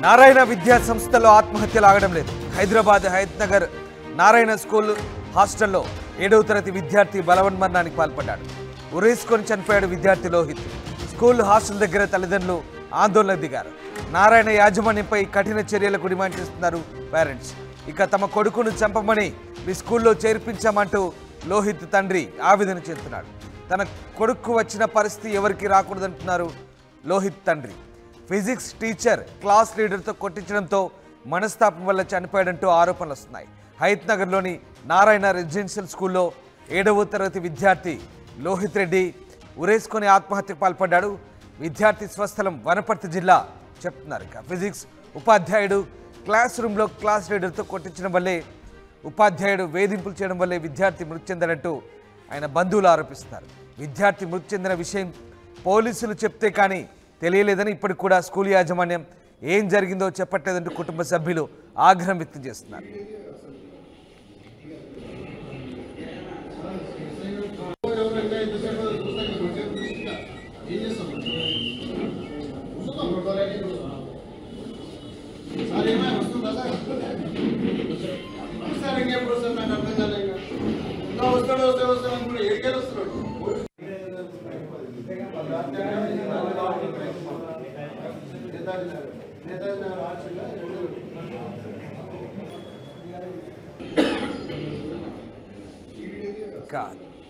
నారాయణ విద్యా సంస్థలో ఆత్మహత్యలు ఆగడం లేదు. హైదరాబాద్ హయత్ నగర్ నారాయణ స్కూల్ హాస్టల్లో 7వ తరగతి విద్యార్థి బలవన్మరణానికి పాల్పడ్డాడు. ఉరేసుకొని చనిపోయాడు విద్యార్థి లోహిత్. స్కూల్ హాస్టల్ దగ్గర తల్లిదండ్రులు ఆందోళనకు దిగారు. నారాయణ యాజమాన్యంపై కఠిన చర్యలకు డిమాండ్ చేస్తున్నారు పేరెంట్స్. ఇక తమ కొడుకును చంపమని మీ స్కూల్లో చేర్పించామంటూ లోహిత్ తండ్రి ఆవేదన చెందుతున్నాడు. తన కొడుకు వచ్చిన పరిస్థితి ఎవరికి రాకూడదంటున్నారు లోహిత్ తండ్రి. ఫిజిక్స్ టీచర్ క్లాస్ లీడర్తో కొట్టించడంతో మనస్తాపం వల్ల చనిపోయాడంటూ ఆరోపణలు వస్తున్నాయి. హయత్ నగర్లోని నారాయణ రెసిడెన్షియల్ స్కూల్లో 7వ తరగతి విద్యార్థి లోహిత్ రెడ్డి ఉరేసుకొని ఆత్మహత్యకు పాల్పడ్డాడు. విద్యార్థి స్వస్థలం వనపర్తి జిల్లా చెప్తున్నారు. ఇక ఫిజిక్స్ ఉపాధ్యాయుడు క్లాస్ రూమ్లో క్లాస్ లీడర్తో కొట్టించడం వల్లే, ఉపాధ్యాయుడు వేధింపులు చేయడం వల్లే విద్యార్థి మృతి చెందాడంటూ ఆయన బంధువులు ఆరోపిస్తున్నారు. విద్యార్థి మృతి చెందిన విషయం పోలీసులు చెప్తే కానీ తెలియలేదని, ఇప్పటికి కూడా స్కూల్ యాజమాన్యం ఏం జరిగిందో చెప్పట్లేదంటూ కుటుంబ సభ్యులు ఆగ్రహం వ్యక్తం చేస్తున్నారు.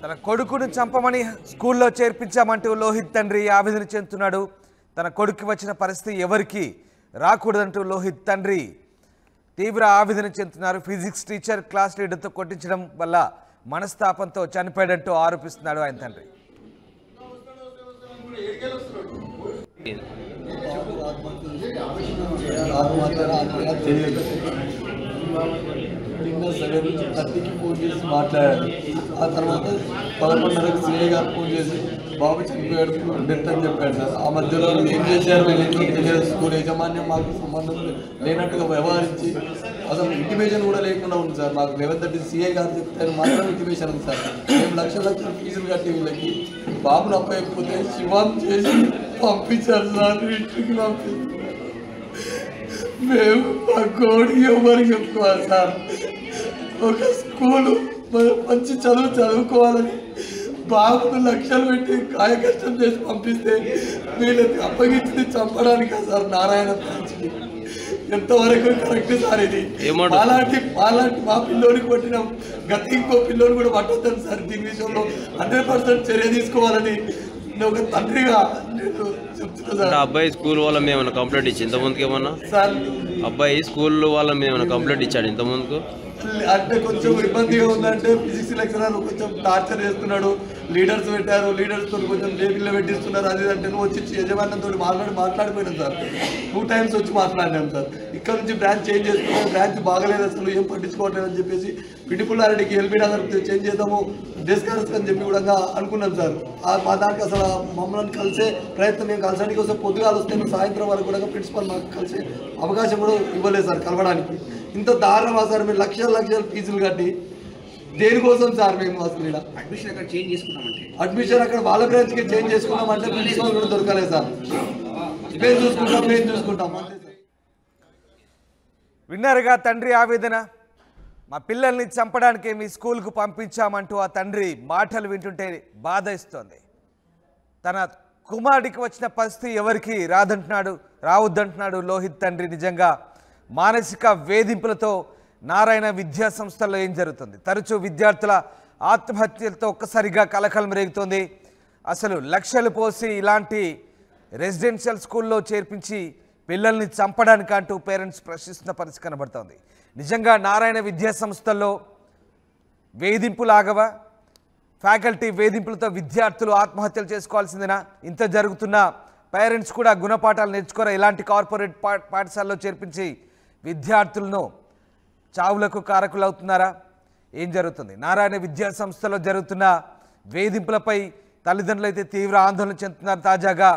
తన కొడుకును చంపమని స్కూల్లో చేర్పించామంటూ లోహిత్ తండ్రి ఆవేదన చెందుతున్నాడు. తన కొడుకు వచ్చిన పరిస్థితి ఎవరికి రాకూడదంటూ లోహిత్ తండ్రి తీవ్ర ఆవేదన చెందుతున్నారు. ఫిజిక్స్ టీచర్ క్లాస్ లీడర్తో కొట్టించడం వల్ల మనస్తాపంతో చనిపోయాడంటూ ఆరోపిస్తున్నాడు ఆయన తండ్రి. నిన్న 7:30కి ఫోన్ చేసి మాట్లాడాడు. ఆ తర్వాత 11:30కి సిఐ గారు ఫోన్ చేసి బాబు చనిపోయాడు, డెత్ అని చెప్పాడు సార్. ఆ మధ్యలో ఏం చేశారు తెలియదు. స్కూల్ యాజమాన్యం మాకు సంబంధం లేనట్టుగా వ్యవహరించి అసలు ఇంటిమేషన్ కూడా లేకుండా ఉంది సార్. మాకు 11:30 సిఐ గారు చెప్తారు మాత్రం ఇంటిమేషన్ ఉంది సార్. మేము లక్షల ఫీజులు కట్టి వీళ్ళకి బాబును అప్పకపోతే శివం చేసి పంపించారు సార్. ఇంటికి పంపించారు. మేము మా కోడి ఎవరికి చెప్పుకోవాలి సార్. ఒక స్కూలు మంచి చదువుకోవాలని బాబును లక్షలు పెట్టి కాయ కష్టం చేసి పంపిస్తే వీళ్ళని అప్పగించింది చంపడానికా సార్ నారాయణ బ్రాంచ్కి? ఎంతవరకు కరెక్ట్ సార్ ఇది? అలాంటి మా పిల్లోడికి కొట్టిన గత ఇంకో పిల్లోని కూడా పట్టొద్దని సార్. దీని విషయంలో 100% చర్య తీసుకోవాలని ఒక తండ్రిగా నేను చెప్తున్నా సార్. అబ్బాయి స్కూల్ వాళ్ళ మీద ఏమైనా కంప్లైంట్ ఇచ్చి ఇంతకుముందుకు ఏమన్నా సార్? అబ్బాయి స్కూల్ వాళ్ళ మీద ఏమైనా కంప్లైంట్ ఇచ్చాడు ఇంతకుముందుకు? అంటే కొంచెం ఇబ్బందిగా ఉందంటే ఫిజిక్స్ లెక్చరర్ కొంచెం టార్చర్ చేస్తున్నాడు. లీడర్స్ పెట్టారు, లీడర్స్తో కొంచెం లేబిల్లో పెట్టిస్తున్నారు. అది అంటే నువ్వు వచ్చి యజమాన్యంతో మాట్లాడిపోయినాం సార్. 2 times వచ్చి మాట్లాడినాం సార్. ఇక్కడ నుంచి బ్రాంచ్ చేంజ్ చేసుకున్నాం, బ్రాంచ్ బాగలేదు అసలు ఏం పట్టించుకోవట్లేదు అని చెప్పేసి పిటిపుల్లారెడ్డికి ఎల్బీ నగర్ చేంజ్ చేద్దాము డెస్కర్స్ అని చెప్పి కూడా అనుకున్నాం సార్. మా దానికి అసలు మమ్మల్ని కలిసే ప్రయత్నం మేము కలిసడానికి వస్తే పొద్దుగాలు వస్తే సాయంత్రం వరకు కూడా ప్రిన్సిపల్ మాకు కలిసే అవకాశం కూడా ఇవ్వలేదు సార్ కలవడానికి. ఇంత దారుణమా సార్? మేము లక్షల ఫీజులు కట్టి దేనికోసం సార్? మేము అసలు అడ్మిషన్ అక్కడ చేంజ్ చేసుకున్నామంటే అడ్మిషన్ అక్కడ వాళ్ళ బ్రాంచ్కి చేంజ్ చేసుకున్నామంటే ప్రిన్సిపల్ కూడా దొరకలేదు సార్. మేము చూసుకుంటాం అంతే సార్. విన్నారుగా తండ్రి ఆవేదన. మా పిల్లల్ని చంపడానికి మీ స్కూల్కు పంపించామంటూ ఆ తండ్రి మాటలు వింటుంటే బాధ ఇస్తోంది. తన కుమారుడికి వచ్చిన పరిస్థితి ఎవరికి రావద్దంటున్నాడు లోహిత్ తండ్రి. నిజంగా మానసిక వేధింపులతో నారాయణ విద్యా సంస్థల్లో ఏం జరుగుతుంది? తరచూ విద్యార్థుల ఆత్మహత్యలతో ఒక్కసారిగా కలకలం రేగుతోంది. అసలు లక్షలు పోసి ఇలాంటి రెసిడెన్షియల్ స్కూల్లో చేర్పించి పిల్లల్ని చంపడానికి అంటూ పేరెంట్స్ ప్రశ్నిస్తున్న పరిస్థితి కనబడుతోంది. నిజంగా నారాయణ విద్యా సంస్థల్లో వేధింపులు ఆగవా? ఫ్యాకల్టీ వేధింపులతో విద్యార్థులు ఆత్మహత్యలు చేసుకోవాల్సిందేనా? ఇంత జరుగుతున్న పేరెంట్స్ కూడా గుణపాఠాలు నేర్చుకోరా? ఇలాంటి కార్పొరేట్ పాఠశాలలో చేర్పించి విద్యార్థులను చావులకు కారకులు అవుతున్నారా? ఏం జరుగుతుంది? నారాయణ విద్యా సంస్థలో జరుగుతున్న వేధింపులపై తల్లిదండ్రులు అయితే తీవ్ర ఆందోళన చెందుతున్నారు. తాజాగా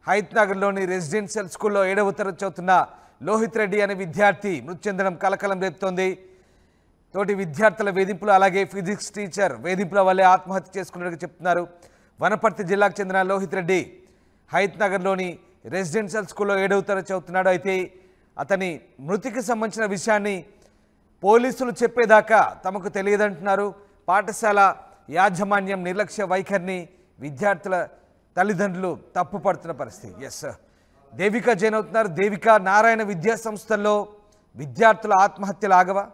హయత్ నగర్లోని రెసిడెన్షియల్ స్కూల్లో 7వ తరగతి చదువుతున్న లోహిత్ రెడ్డి అనే విద్యార్థి మృతి చెందడం కలకలం రేపుతోంది. తోటి విద్యార్థుల వేధింపులు, అలాగే ఫిజిక్స్ టీచర్ వేధింపుల వల్లే ఆత్మహత్య చేసుకున్నట్టుగా చెప్తున్నారు. వనపర్తి జిల్లాకు చెందిన లోహిత్ రెడ్డి హయత్ నగర్లోని రెసిడెన్షియల్ స్కూల్లో 7వ తరగతి చదువుతున్నాడు. అయితే అతని మృతికి సంబంధించిన విషయాన్ని పోలీసులు చెప్పేదాకా తమకు తెలియదంటున్నారు. పాఠశాల యాజమాన్యం నిర్లక్ష్య వైఖరిని విద్యార్థుల తల్లిదండ్రులు తప్పుపడుతున్న పరిస్థితి. ఎస్, దేవిక జైన్ అవుతున్నారు. దేవిక, నారాయణ విద్యా సంస్థల్లో విద్యార్థుల ఆత్మహత్యలు ఆగవా?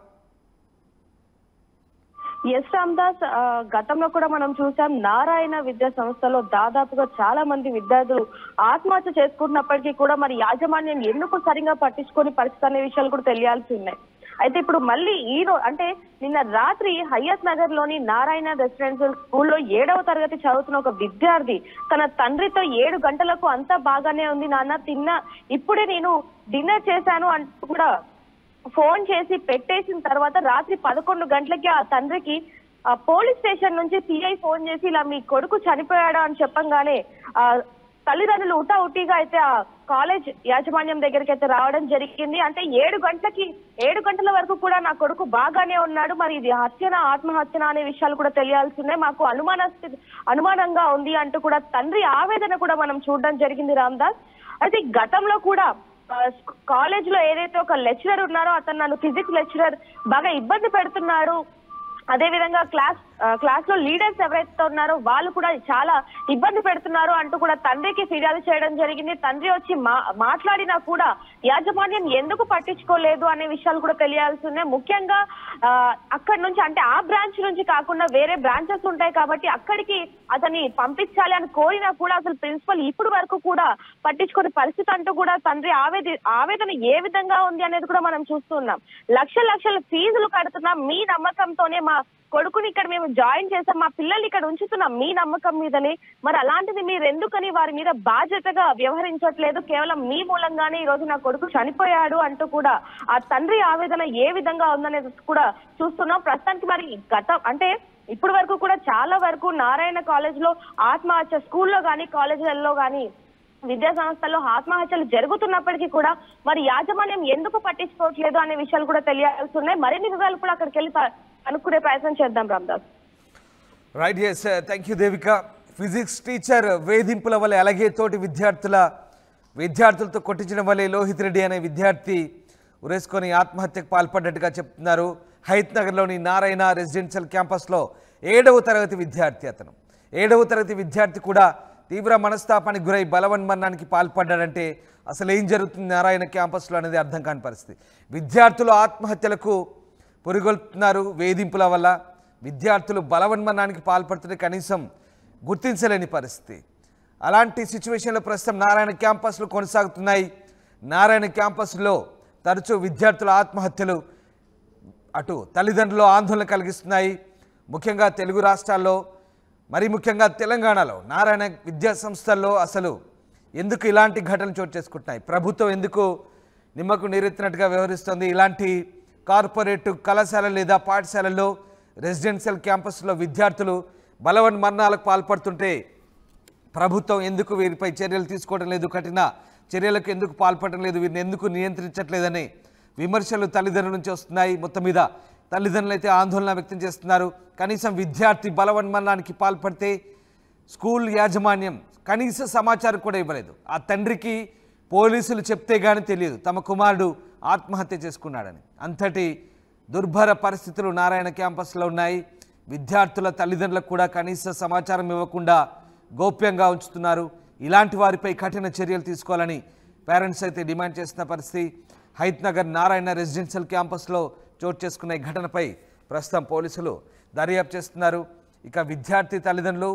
ఎస్ రామ్దాస్, గతంలో కూడా మనం చూసాం నారాయణ విద్యా సంస్థలో దాదాపుగా చాలా మంది విద్యార్థులు ఆత్మహత్య చేసుకుంటున్నప్పటికీ కూడా మరి యాజమాన్యం ఎందుకు సరిగా పట్టించుకొని పరిస్థితి అనే విషయాలు కూడా తెలియాల్సి ఉన్నాయి. అయితే ఇప్పుడు మళ్ళీ అంటే నిన్న రాత్రి హయత్ నగర్ లోని నారాయణ రెసిడెన్షియల్ స్కూల్లో 7వ తరగతి చదువుతున్న ఒక విద్యార్థి తన తండ్రితో 7 గంటలకు అంతా బాగానే ఉంది నాన్న, ఇప్పుడే నేను డిన్నర్ చేశాను అంటూ కూడా ఫోన్ చేసి పెట్టేసిన తర్వాత రాత్రి 11 గంటలకి ఆ తండ్రికి పోలీస్ స్టేషన్ నుంచి సిఐ ఫోన్ చేసి ఇలా మీ కొడుకు చనిపోయాడా అని చెప్పంగానే తల్లిదండ్రులు ఉటావుటీగా అయితే ఆ కాలేజ్ యాజమాన్యం దగ్గరికి అయితే రావడం జరిగింది. అంటే 7 గంటల వరకు కూడా నా కొడుకు బాగానే ఉన్నాడు, మరి ఇది హత్యనా ఆత్మహత్యనా అనే విషయాలు కూడా తెలియాల్సిందే, మాకు అనుమానంగా ఉంది అంటూ కూడా తండ్రి ఆవేదన కూడా మనం చూడడం జరిగింది రామ్దాస్. అయితే గతంలో కూడా కాలేజ్ లో ఏదైతే ఒక లెక్చరర్ ఉన్నారో అతను నన్ను ఫిజిక్స్ లెక్చరర్ బాగా ఇబ్బంది పెడుతున్నాడు, అదే విధంగా క్లాస్ లో లీడర్స్ ఎవరైతే ఉన్నారో వాళ్ళు కూడా చాలా ఇబ్బంది పెడుతున్నారు అంటూ కూడా తండ్రికి ఫిర్యాదు చేయడం జరిగింది. తండ్రి వచ్చి మాట్లాడినా కూడా యాజమాన్యం ఎందుకు పట్టించుకోలేదు అనే విషయాలు కూడా తెలియాల్సి ఉన్నాయి. ముఖ్యంగా అక్కడి నుంచి అంటే ఆ బ్రాంచ్ నుంచి కాకుండా వేరే బ్రాంచెస్ ఉంటాయి కాబట్టి అక్కడికి అతన్ని పంపించాలి అని కోరినా కూడా అసలు ప్రిన్సిపల్ ఇప్పుడు వరకు కూడా పట్టించుకునే పరిస్థితి అంటూ కూడా తండ్రి ఆవేదన ఏ విధంగా ఉంది అనేది కూడా మనం చూస్తున్నాం. లక్షల ఫీజులు కడుతున్నాం మీ నమ్మకంతోనే, మా కొడుకుని ఇక్కడ మేము జాయిన్ చేసాం, మా పిల్లల్ని ఇక్కడ ఉంచుతున్నాం మీ నమ్మకం మీదనే, మరి అలాంటిది మీరు ఎందుకని వారి మీద బాధ్యతగా వ్యవహరించట్లేదు, కేవలం మీ మూలంగానే ఈ రోజు నా కొడుకు చనిపోయాడు అంటూ కూడా ఆ తండ్రి ఆవేదన ఏ విధంగా ఉందనేది కూడా చూస్తున్నాం. ప్రస్తుతానికి మరి అంటే ఇప్పటి వరకు కూడా చాలా వరకు నారాయణ కాలేజ్ లో ఆత్మహత్య, స్కూల్లో కానీ కాలేజీలలో కానీ విద్యా సంస్థల్లో ఆత్మహత్యలు జరుగుతున్నప్పటికీ కూడా మరి యాజమాన్యం ఎందుకు పట్టించుకోవట్లేదు అనే విషయాలు కూడా తెలియాల్సి ఉన్నాయి. మరిన్ని వివరాలు కూడా అక్కడికి వెళ్ళి అనుకునే ప్రయత్నం చేద్దాం Ramdas. Right, yes, thank you Devika. Physics teacher వేధింపుల వల్ల అలాగే తోటి విద్యార్థులతో కొట్టించిన వల్లే లోహిత్ రెడ్డి అనే విద్యార్థి ఉరేసుకొని ఆత్మహత్యకు పాల్పడ్డట్టుగా చెప్తున్నారు. హయత్ నగర్లోని నారాయణ రెసిడెన్షియల్ క్యాంపస్లో 7వ తరగతి విద్యార్థి. అతను 7వ తరగతి విద్యార్థి కూడా తీవ్ర మనస్తాపానికి గురై బలవన్మరణానికి పాల్పడ్డాడంటే అసలు ఏం జరుగుతుంది నారాయణ క్యాంపస్లో అనేది అర్థం కాని పరిస్థితి. విద్యార్థులు ఆత్మహత్యలకు పురిగొల్పుతున్నారు. వేధింపుల వల్ల విద్యార్థులు బలవన్మరణానికి పాల్పడుతుంటే కనీసం గుర్తించలేని పరిస్థితి. అలాంటి సిచ్యువేషన్లో ప్రస్తుతం నారాయణ క్యాంపస్లు కొనసాగుతున్నాయి. నారాయణ క్యాంపస్లో తరచూ విద్యార్థుల ఆత్మహత్యలు అటు తల్లిదండ్రులు ఆందోళన కలిగిస్తున్నాయి. ముఖ్యంగా తెలుగు రాష్ట్రాల్లో, మరి ముఖ్యంగా తెలంగాణలో నారాయణ విద్యా సంస్థల్లో అసలు ఎందుకు ఇలాంటి ఘటనలు చోటు చేసుకుంటున్నాయి? ప్రభుత్వం ఎందుకు నిమ్మకు నీరెత్తినట్టుగా వ్యవహరిస్తుంది? ఇలాంటి కార్పొరేట్ కళాశాలలు లేదా పాఠశాలల్లో రెసిడెన్షియల్ క్యాంపస్లో విద్యార్థులు బలవన్మరణాలకు పాల్పడుతుంటే ప్రభుత్వం ఎందుకు వీరిపై చర్యలు తీసుకోవడం లేదు, కఠిన చర్యలకు ఎందుకు పాల్పడడం లేదు, వీరిని ఎందుకు నియంత్రించట్లేదనే విమర్శలు తల్లిదండ్రుల నుంచి వస్తున్నాయి. మొత్తం మీద తల్లిదండ్రులు అయితే ఆందోళన వ్యక్తం చేస్తున్నారు. కనీసం విద్యార్థి బలవన్మరణానికి పాల్పడితే స్కూల్ యాజమాన్యం కనీస సమాచారం కూడా ఇవ్వలేదు. ఆ తండ్రికి పోలీసులు చెప్తే కానీ తెలియదు తమ కుమారుడు ఆత్మహత్య చేసుకున్నాడని. అంతటి దుర్భర పరిస్థితులు నారాయణ క్యాంపస్లో ఉన్నాయి. విద్యార్థుల తల్లిదండ్రులకు కూడా కనీస సమాచారం ఇవ్వకుండా గోప్యంగా ఉంచుతున్నారు. ఇలాంటి వారిపై కఠిన చర్యలు తీసుకోవాలని పేరెంట్స్ అయితే డిమాండ్ చేస్తున్న పరిస్థితి. హయత్ నగర్ నారాయణ రెసిడెన్షియల్ క్యాంపస్లో చోటు చేసుకున్న ఈ ఘటనపై ప్రస్తుతం పోలీసులు దర్యాప్తు చేస్తున్నారు. ఇక విద్యార్థి తల్లిదండ్రులు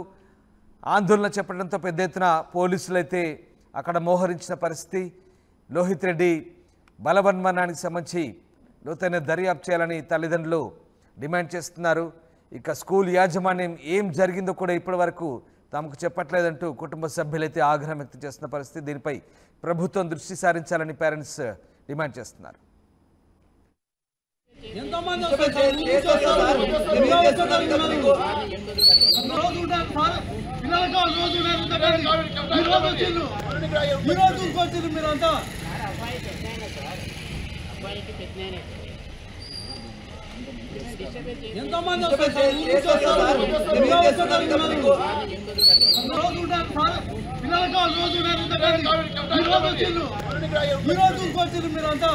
ఆందోళన చేపట్టడంతో పెద్ద ఎత్తున పోలీసులు అయితే అక్కడ మోహరించిన పరిస్థితి. లోహిత్ రెడ్డి బలవన్మరణానికి సంబంధించి లోతైన దర్యాప్తు చేయాలని తల్లిదండ్రులు డిమాండ్ చేస్తున్నారు. ఇక స్కూల్ యాజమాన్యం ఏం జరిగిందో కూడా ఇప్పటి వరకు తమకు చెప్పట్లేదంటూ కుటుంబ సభ్యులైతే ఆగ్రహం వ్యక్తం చేస్తున్న పరిస్థితి. దీనిపై ప్రభుత్వం దృష్టి సారించాలని పేరెంట్స్ డిమాండ్ చేస్తున్నారు. మీరంతా